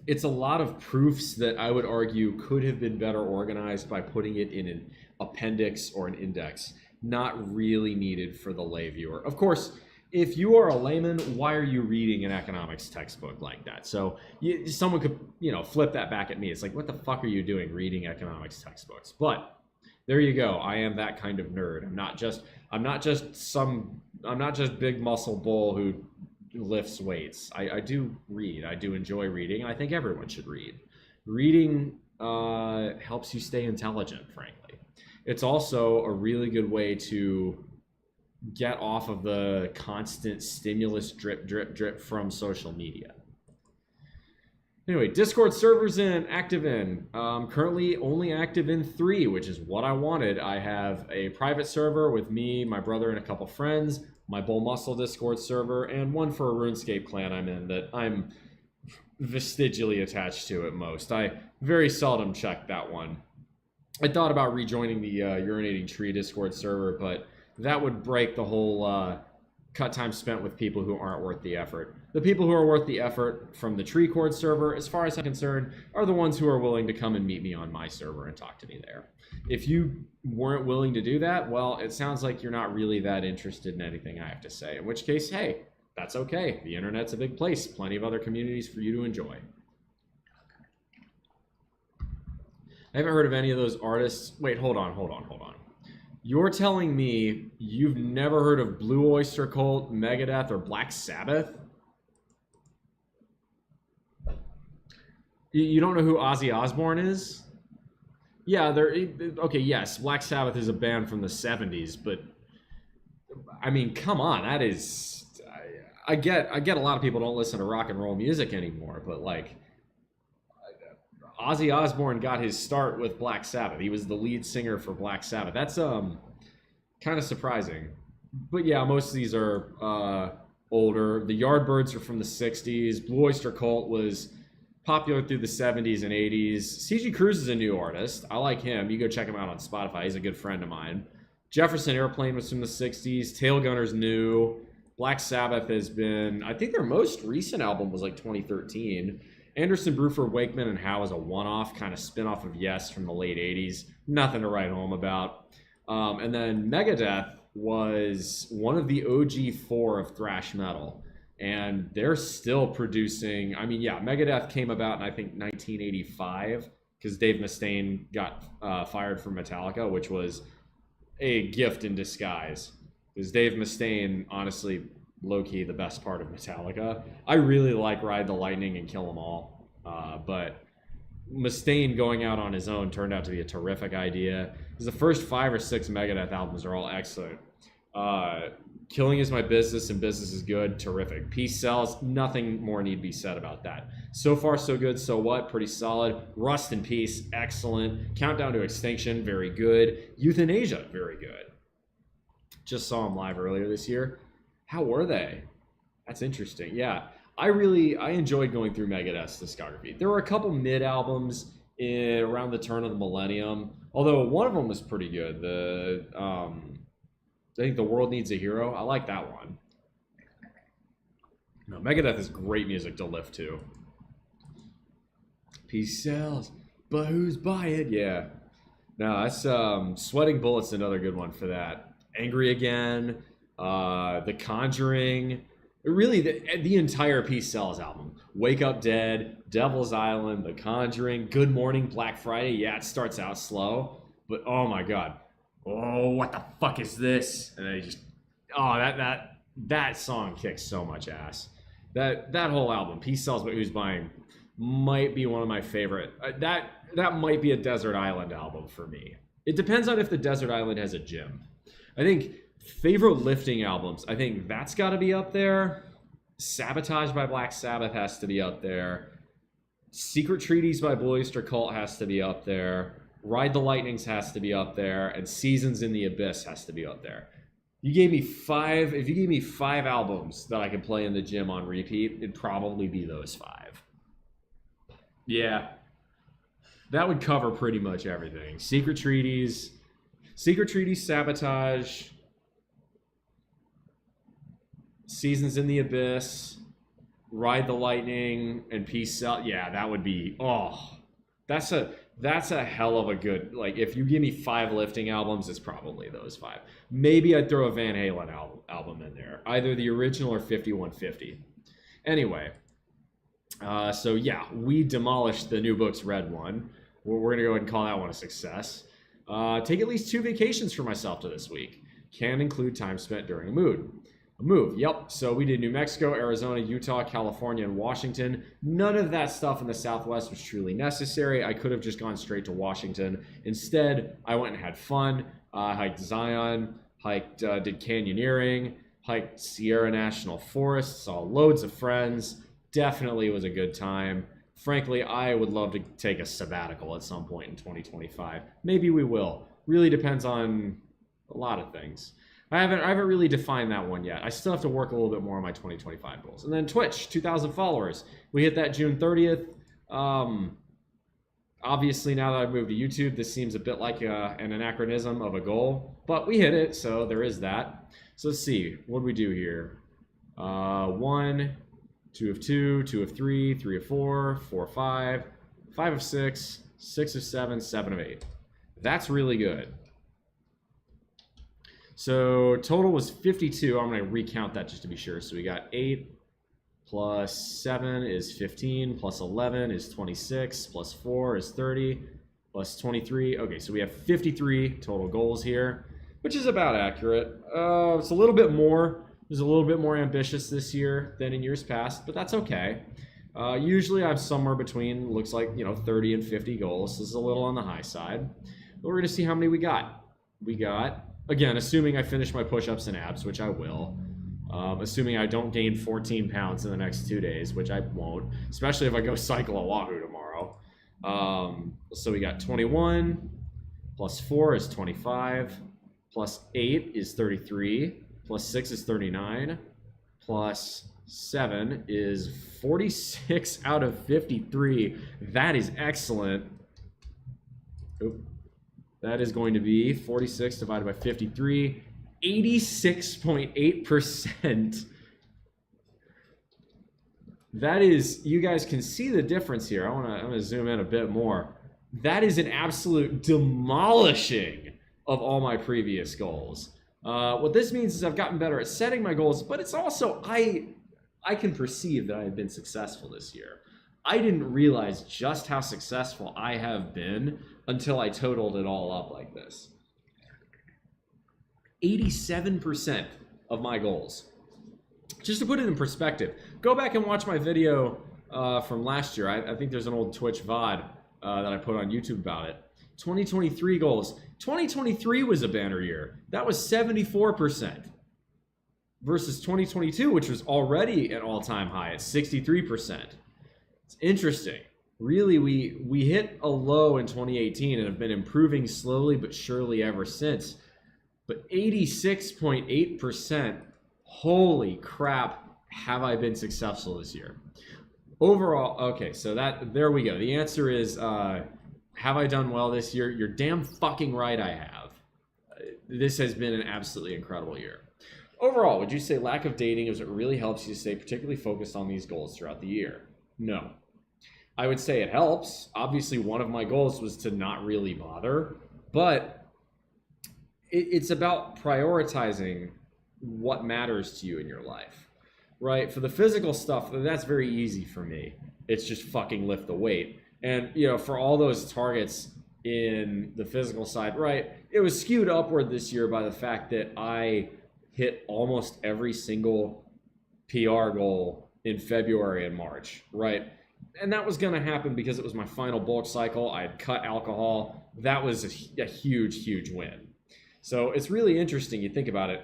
[SPEAKER 1] it's a lot of proofs that I would argue could have been better organized by putting it in an appendix or an index, not really needed for the lay viewer. Of course, if you are a layman, why are you reading an economics textbook like that? So someone could, flip that back at me. It's like, what the fuck are you doing reading economics textbooks? But there you go. I am that kind of nerd. I'm not just big muscle bull who lifts weights. I do read. I do enjoy reading. I think everyone should read. Reading helps you stay intelligent, frankly. It's also a really good way to get off of the constant stimulus drip from social media. Anyway, Discord servers active in. Currently only active in 3, which is what I wanted. I have a private server with me, my brother, and a couple friends, my Bull Muscle Discord server, and one for a RuneScape clan I'm in that I'm vestigially attached to at most. I very seldom check that one. I thought about rejoining the Urinating Tree Discord server, but that would break the whole cut time spent with people who aren't worth the effort. The people who are worth the effort from the Tree Chord server, as far as I'm concerned, are the ones who are willing to come and meet me on my server and talk to me there. If you weren't willing to do that, well, it sounds like you're not really that interested in anything I have to say, in which case, hey, that's okay. The internet's a big place. Plenty of other communities for you to enjoy. I haven't heard of any of those artists. Wait, hold on. You're telling me you've never heard of Blue Oyster Cult, Megadeth, or Black Sabbath? You don't know who Ozzy Osbourne is? Yeah, okay, yes, Black Sabbath is a band from the 70s, but I mean, come on, that is... I get a lot of people don't listen to rock and roll music anymore, but like, Ozzy Osbourne got his start with Black Sabbath. He was the lead singer for Black Sabbath. That's kind of surprising. But yeah, most of these are older. The Yardbirds are from the 60s. Blue Oyster Cult was popular through the 70s and 80s. CG Cruz is a new artist. I like him. You go check him out on Spotify. He's a good friend of mine. Jefferson Airplane was from the 60s. Tailgunner's new. Black Sabbath has been, I think their most recent album was like 2013. Anderson, Bruford, Wakeman, and Howe is a one-off kind of spin-off of Yes from the late 80s. Nothing to write home about. And then Megadeth was one of the OG4 of thrash metal. And they're still producing. I mean, yeah, Megadeth came about in, I think, 1985 because Dave Mustaine got fired from Metallica, which was a gift in disguise. Because Dave Mustaine, honestly, low-key the best part of Metallica. I really like Ride the Lightning and Kill 'Em All, but Mustaine going out on his own turned out to be a terrific idea. Because the first 5 or 6 Megadeth albums are all excellent. Killing Is My Business and Business Is Good, terrific. Peace Sells, nothing more need be said about that. So Far So Good, So What, pretty solid. Rust in Peace, excellent. Countdown to Extinction, very good. Euthanasia, very good. Just saw them live earlier this year. How were they? That's interesting. Yeah, I enjoyed going through Megadeth's discography. There were a couple mid albums around the turn of the millennium, although one of them was pretty good. I think The World Needs a Hero. I like that one. No, Megadeth is great music to lift to. Peace sells, but who's buying? Yeah. No, that's Sweating Bullets, another good one for that. Angry Again, The Conjuring, really the entire Peace Sells album. Wake Up Dead, Devil's Island, The Conjuring, Good Morning, Black Friday. Yeah, it starts out slow, but oh my god. Oh, what the fuck is this? And they just, that song kicks so much ass. That whole album, Peace Sells But Who's Buying, might be one of my favorite. That might be a Desert Island album for me. It depends on if the Desert Island has a gym. I think favorite lifting albums, I think that's got to be up there. Sabotage by Black Sabbath has to be up there. Secret Treaties by Blue Oyster Cult has to be up there. Ride the Lightnings has to be up there. And Seasons in the Abyss has to be up there. If you gave me 5 albums that I could play in the gym on repeat, it'd probably be those 5. Yeah. That would cover pretty much everything. Secret Treaties, Sabotage, Seasons in the Abyss, Ride the Lightning, and Peace Out. Yeah, that would be, that's a hell of a good, like, if you give me 5 lifting albums, it's probably those 5. Maybe I'd throw a Van Halen album in there, either the original or 5150. Anyway, so yeah, we demolished the New Books Red one. We're going to go ahead and call that one a success. Take at least 2 vacations for myself to this week. Can include time spent during a move. Yep. So we did New Mexico, Arizona, Utah, California, and Washington. None of that stuff in the Southwest was truly necessary. I could have just gone straight to Washington. Instead, I went and had fun. Hiked Zion, did canyoneering, hiked Sierra National Forest, saw loads of friends. Definitely was a good time. Frankly, I would love to take a sabbatical at some point in 2025. Maybe we will. Really depends on a lot of things. I haven't really defined that one yet. I still have to work a little bit more on my 2025 goals. And then Twitch, 2,000 followers. We hit that June 30th. Obviously, now that I've moved to YouTube, this seems a bit like an anachronism of a goal. But we hit it, so there is that. So let's see. What do we do here? 1, 2 of 2, 2 of 3, 3 of 4, 4 of 5, 5 of 6, 6 of 7, 7 of 8. That's really good. So total was 52. I'm going to recount that just to be sure. So we got 8 plus 7 is 15, plus 11 is 26, plus 4 is 30, plus 23. Okay, so we have 53 total goals here, which is about accurate. It's a little bit more. It was a little bit more ambitious this year than in years past, but that's okay. Usually I'm somewhere between, looks like, 30 and 50 goals. This is a little on the high side. But we're going to see how many we got. We got, again, assuming I finish my push-ups and abs, which I will. Assuming I don't gain 14 pounds in the next 2 days, which I won't, especially if I go cycle Oahu tomorrow. So we got 21, plus 4 is 25, plus 8 is 33, plus 6 is 39, plus 7 is 46 out of 53. That is excellent. Oop. That is going to be 46 divided by 53, 86.8%. That is, you guys can see the difference here. I'm gonna zoom in a bit more. That is an absolute demolishing of all my previous goals. What this means is I've gotten better at setting my goals, but it's also, I can perceive that I have been successful this year. I didn't realize just how successful I have been until I totaled it all up like this. 87% of my goals. Just to put it in perspective, go back and watch my video from last year. I think there's an old Twitch VOD that I put on YouTube about it. 2023 goals. 2023 was a banner year. That was 74%. Versus 2022, which was already an all-time high at 63%. It's interesting. Really, we hit a low in 2018 and have been improving slowly but surely ever since. But 86.8%, holy crap, have I been successful this year. Overall, okay, so there we go. The answer is, have I done well this year? You're damn fucking right I have. This has been an absolutely incredible year. Overall, would you say lack of dating is what really helps you stay particularly focused on these goals throughout the year? No. I would say it helps. Obviously, one of my goals was to not really bother, but it's about prioritizing what matters to you in your life, right? For the physical stuff, that's very easy for me. It's just fucking lift the weight. And, for all those targets in the physical side, right, it was skewed upward this year by the fact that I hit almost every single PR goal in February and March, right? And that was going to happen because it was my final bulk cycle. I had cut alcohol. That was a huge, huge win. So it's really interesting. You think about it.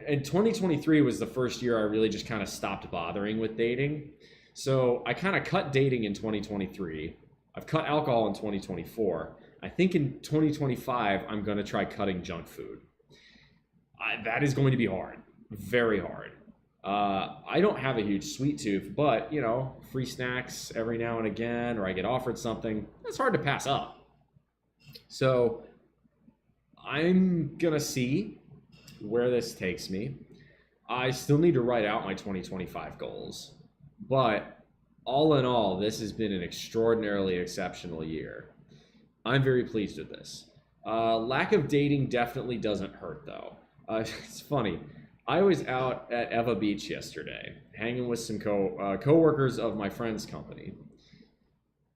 [SPEAKER 1] And 2023 was the first year I really just kind of stopped bothering with dating. So I kind of cut dating in 2023. I've cut alcohol in 2024. I think in 2025, I'm going to try cutting junk food. That is going to be hard. Very hard. I don't have a huge sweet tooth, but, free snacks every now and again, or I get offered something, that's hard to pass up. So I'm going to see where this takes me. I still need to write out my 2025 goals, but all in all, this has been an extraordinarily exceptional year. I'm very pleased with this. Lack of dating definitely doesn't hurt, though. It's funny. I was out at Eva Beach yesterday, hanging with some co-workers of my friend's company.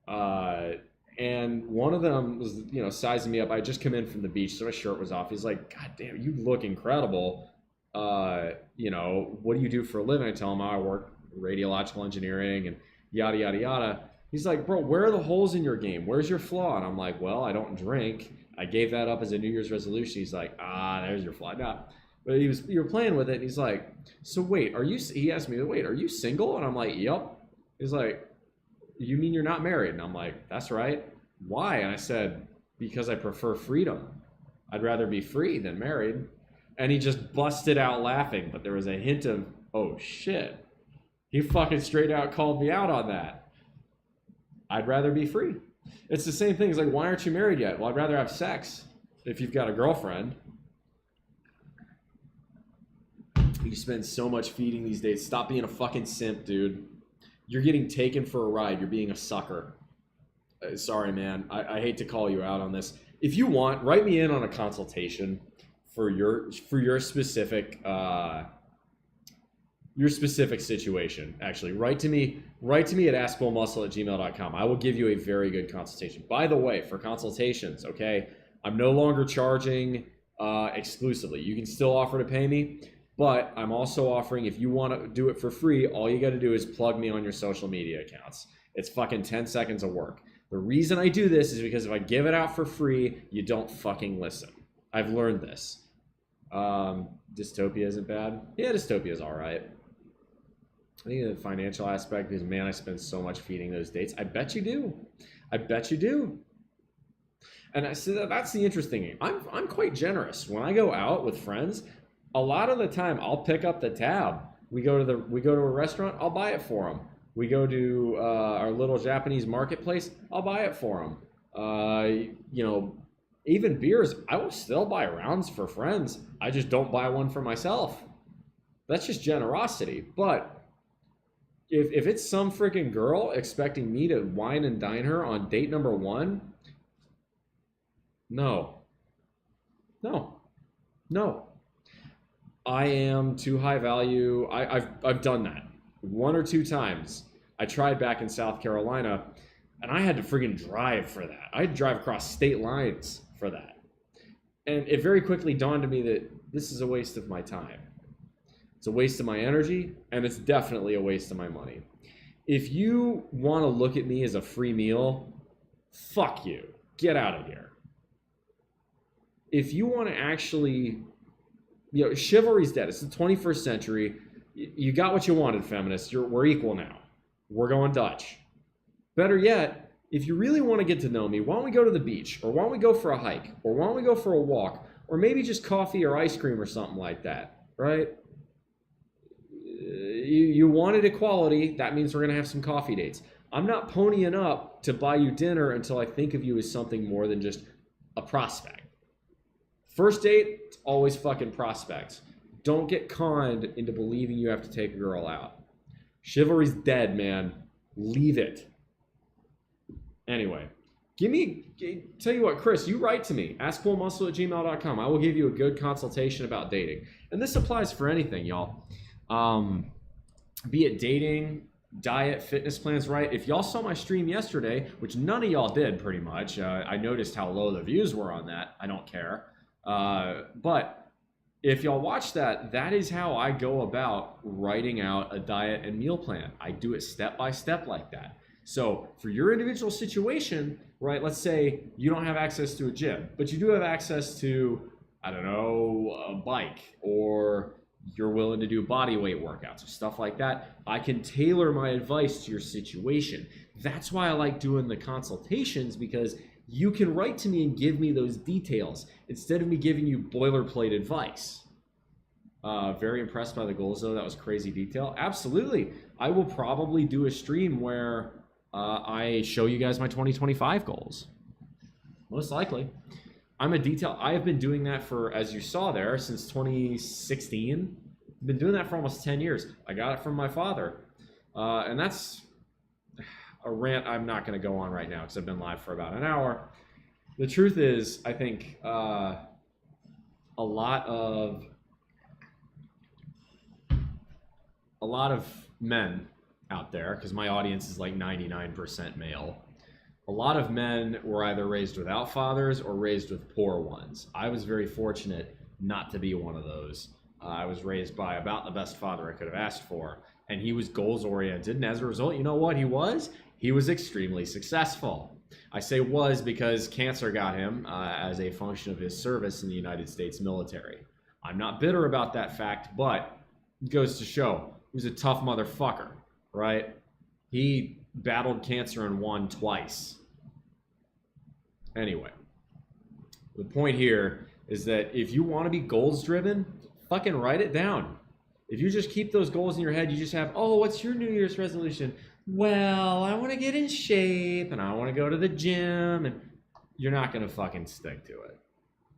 [SPEAKER 1] And one of them was, sizing me up. I just come in from the beach, so my shirt was off. He's like, "God damn, you look incredible. What do you do for a living?" I tell him, I work radiological engineering and yada, yada, yada. He's like, "Bro, where are the holes in your game? Where's your flaw?" And I'm like, "Well, I don't drink. I gave that up as a New Year's resolution." He's like, "There's your flaw." No. But you were playing with it, and he's like, "So wait, he asked me, wait, are you single?" And I'm like, "Yep." He's like, "You mean you're not married?" And I'm like, "That's right." "Why?" And I said, "Because I prefer freedom. I'd rather be free than married." And he just busted out laughing, but there was a hint of, oh shit. He fucking straight out called me out on that. I'd rather be free. It's the same thing. It's like, why aren't you married yet? Well, I'd rather have sex if you've got a girlfriend. You spend so much feeding these days. Stop being a fucking simp, dude. You're getting taken for a ride. You're being a sucker. Sorry, man. I hate to call you out on this. If you want, write me in on a consultation for your specific situation. Actually, write to me at askbullmuscle@gmail.com. I will give you a very good consultation. By the way, for consultations, okay, I'm no longer charging exclusively. You can still offer to pay me, but I'm also offering, if you want to do it for free, all you got to do is plug me on your social media accounts. It's fucking 10 seconds of work. The reason I do this is because if I give it out for free, you don't fucking listen. I've learned this. Dystopia isn't bad. Yeah, dystopia is all right. I think the financial aspect is, man, I spend so much feeding those dates. I bet you do. I bet you do. And so that's the interesting thing. I'm quite generous. When I go out with friends, a lot of the time I'll pick up the tab. We go to a restaurant, I'll buy it for them. We go to our little Japanese marketplace, I'll buy it for them. Even beers, I will still buy rounds for friends. I just don't buy one for myself. That's just generosity. But if it's some freaking girl expecting me to wine and dine her on date number 1, no. I am too high value. I've done that 1 or 2 times. I tried back in South Carolina, and I had to friggin' drive for that. I had to drive across state lines for that. And it very quickly dawned on me that this is a waste of my time. It's a waste of my energy, and it's definitely a waste of my money. If you want to look at me as a free meal, fuck you. Get out of here. If you want to actually, chivalry's dead. It's the 21st century. You got what you wanted, feminists. We're equal now. We're going Dutch. Better yet, if you really want to get to know me, why don't we go to the beach? Or why don't we go for a hike? Or why don't we go for a walk? Or maybe just coffee or ice cream or something like that, right? You wanted equality. That means we're going to have some coffee dates. I'm not ponying up to buy you dinner until I think of you as something more than just a prospect. First date, it's always fucking prospects. Don't get conned into believing you have to take a girl out. Chivalry's dead, man. Leave it. Anyway, tell you what, Chris, you write to me, askbullmuscle@gmail.com. I will give you a good consultation about dating. And this applies for anything, y'all. Be it dating, diet, fitness plans, right? If y'all saw my stream yesterday, which none of y'all did pretty much, I noticed how low the views were on that. I don't care. But if y'all watch that, that is how I go about writing out a diet and meal plan. I do it step by step like that. So for your individual situation, right, let's say you don't have access to a gym, but you do have access to, I don't know, a bike, or you're willing to do body weight workouts or stuff like that. I can tailor my advice to your situation. That's why I like doing the consultations, because you can write to me and give me those details instead of me giving you boilerplate advice. Very impressed by the goals, though. That was crazy detail. Absolutely. I will probably do a stream where I show you guys my 2025 goals. Most likely. I have been doing that for, as you saw there, since 2016. I've been doing that for almost 10 years. I got it from my father. And that's a rant I'm not going to go on right now because I've been live for about an hour. The truth is, I think a lot of men out there, because my audience is like 99% male, a lot of men were either raised without fathers or raised with poor ones. I was very fortunate not to be one of those. I was raised by about the best father I could have asked for, and he was goals oriented, and as a result, you know what he was? He was extremely successful. I say was because cancer got him as a function of his service in the United States military. I'm not bitter about that fact, but it goes to show he was a tough motherfucker, right? He battled cancer and won twice. Anyway, the point here is that if you want to be goals driven, fucking write it down. If you just keep those goals in your head, you just have, oh, what's your New Year's resolution? Well, I want to get in shape and I want to go to the gym, and you're not going to fucking stick to it.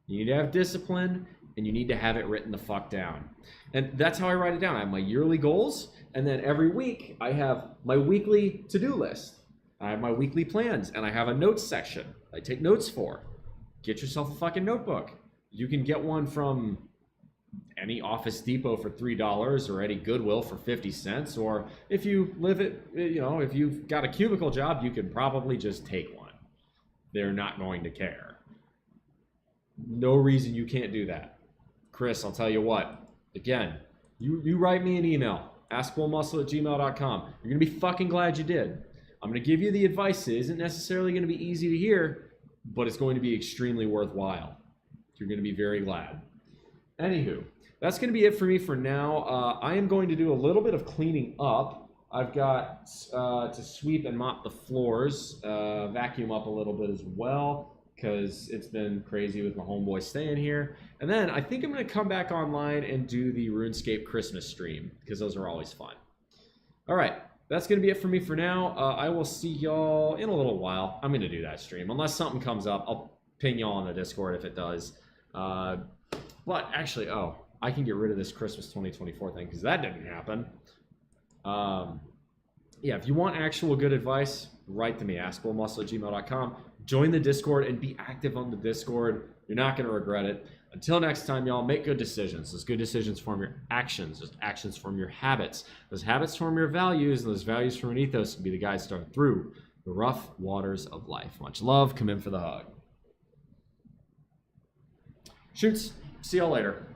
[SPEAKER 1] You need to have discipline, and you need to have it written the fuck down. And that's how I write it down. I have my yearly goals, and then every week I have my weekly to-do list. I have my weekly plans, and I have a notes section I take notes for. Get yourself a fucking notebook. You can get one from any Office Depot for $3 or any Goodwill for 50 cents. Or if you live at, if you've got a cubicle job, you can probably just take one. They're not going to care. No reason you can't do that. Chris, I'll tell you what. Again, you write me an email, askbullmuscle@gmail.com. You're going to be fucking glad you did. I'm going to give you the advice. It isn't necessarily going to be easy to hear, but it's going to be extremely worthwhile. You're going to be very glad. Anywho, that's going to be it for me for now. I am going to do a little bit of cleaning up. I've got to sweep and mop the floors, vacuum up a little bit as well, because it's been crazy with my homeboy staying here. And then I think I'm going to come back online and do the RuneScape Christmas stream, because those are always fun. All right, that's going to be it for me for now. I will see y'all in a little while. I'm going to do that stream. Unless something comes up, I'll ping y'all on the Discord if it does. But actually, I can get rid of this Christmas 2024 thing, because that didn't happen. Yeah, if you want actual good advice, write to me, askbullmuscle@gmail.com. Join the Discord and be active on the Discord. You're not going to regret it. Until next time, y'all, make good decisions. Those good decisions form your actions. Those actions form your habits. Those habits form your values, and those values form an ethos to be the guides starting through the rough waters of life. Much love. Come in for the hug. Shoots. See y'all later.